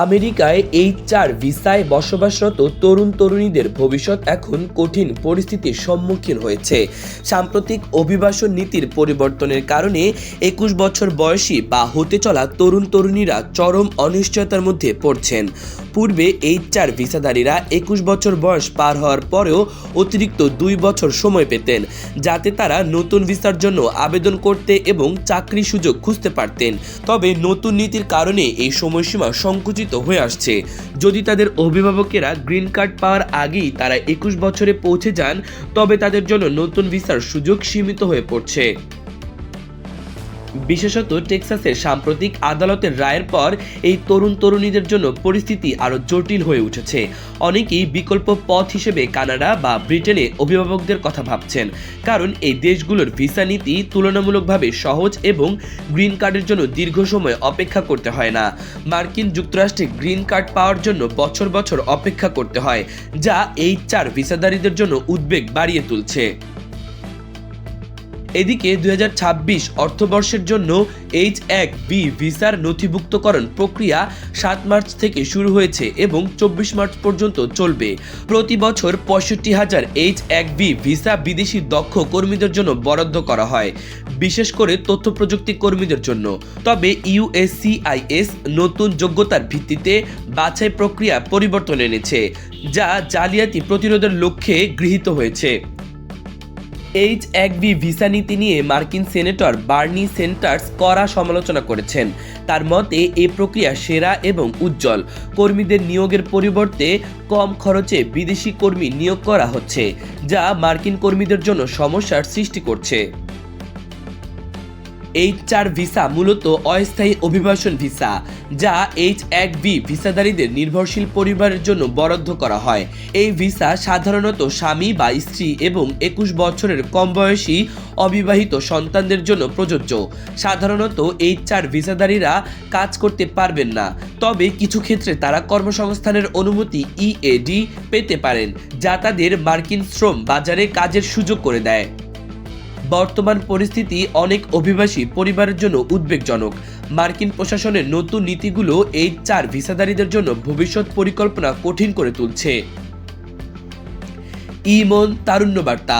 আমেরিকায় H4 ভিসায় বসবাসরত তরুণ-তরুণীদের ভবিষ্যৎ এখন কঠিন পরিস্থিতির সম্মুখীন হয়েছে। সাম্প্রতিক অভিবাসন নীতির পরিবর্তনের কারণে 21 বছর বয়সী বা হতে চলা তরুণ-তরুণীরা চরম অনিশ্চয়তার মধ্যে পড়ছেন। পূর্বে H4 ভিসাধারীরা 21 বছর বয়স পার হওয়ার পরেও অতিরিক্ত 2 বছর সময় পেতেন, যাতে তারা নতুন ভিসার জন্য আবেদন করতে এবং চাকরির সুযোগ খুঁজতে পারতেন। তবে নতুন নীতির কারণে এই সময়সীমা সংকুচিত হয়ে আসছে। যদি তাদের অভিভাবকেরা গ্রিন কার্ড পাওয়ার আগেই তারা 21 বছরে পৌঁছে যান, তবে তাদের জন্য নতুন ভিসার সুযোগ সীমিত হয়ে পড়ছে। বিশেষত টেক্সাসের সাম্প্রতিক আদালতের রায়ের পর এই তরুণ-তরুণীদের জন্য পরিস্থিতি আরও জটিল হয়ে উঠেছে। অনেকেই বিকল্প পথ হিসেবে কানাডা বা ব্রিটেনে অভিভাবকদের কথা ভাবছেন, কারণ এই দেশগুলোর ভিসা নীতি তুলনামূলকভাবে সহজ এবং গ্রিন কার্ডের জন্য দীর্ঘ সময় অপেক্ষা করতে হয় না। মার্কিন যুক্তরাষ্ট্রে গ্রিন কার্ড পাওয়ার জন্য বছর বছর অপেক্ষা করতে হয়, যা H4 ভিসাধারীদের জন্য উদ্বেগ বাড়িয়ে তুলছে। এদিকে 2026 অর্থবর্ষের জন্য H1B ভিসার নথিভুক্তকরণ প্রক্রিয়া 7 মার্চ থেকে শুরু হয়েছে এবং 24 মার্চ পর্যন্ত চলবে। প্রতি বছর 65,000 H1B ভিসা বিদেশি দক্ষ কর্মীদের জন্য বরাদ্দ করা হয়, বিশেষ করে তথ্য প্রযুক্তি কর্মীদের জন্য। তবে USCIS নতুন যোগ্যতার ভিত্তিতে বাছাই প্রক্রিয়া পরিবর্তন এনেছে, যা জালিয়াতি প্রতিরোধের লক্ষ্যে গৃহীত হয়েছে। H1B ভিসা নীতি নিয়ে মার্কিন সেনেটর বার্নি স্যান্ডার্স কড়া সমালোচনা করেছেন। তার মতে এই প্রক্রিয়া সেরা এবং উজ্জ্বল। কর্মীদের নিয়োগের পরিবর্তে কম খরচে বিদেশি কর্মী নিয়োগ করা হচ্ছে, যা মার্কিন কর্মীদের জন্য সমস্যার সৃষ্টি করছে। H4 ভিসা মূলত অস্থায়ী অভিবাসন ভিসা, যা H1B ভিসাধারীদের নির্ভরশীল পরিবারের জন্য বরাদ্দ করা হয়। এই ভিসা সাধারণত স্বামী বা স্ত্রী এবং 21 বছরের কম বয়সী অবিবাহিত সন্তানদের জন্য প্রযোজ্য। সাধারণত H4 ভিসাধারীরা কাজ করতে পারবেন না, তবে কিছু ক্ষেত্রে তারা কর্মসংস্থানের অনুমতি EAD পেতে পারেন, যা তাদের মার্কিন শ্রম বাজারে কাজের সুযোগ করে দেয়। বর্তমান পরিস্থিতি অনেক অভিবাসী পরিবারের জন্য উদ্বেগজনক। মার্কিন প্রশাসনের নতুন নীতিগুলো H4 ভিসাধারীদের জন্য ভবিষ্যৎ পরিকল্পনা কঠিন করে তুলছে। ইমন তারুণ্য বার্তা।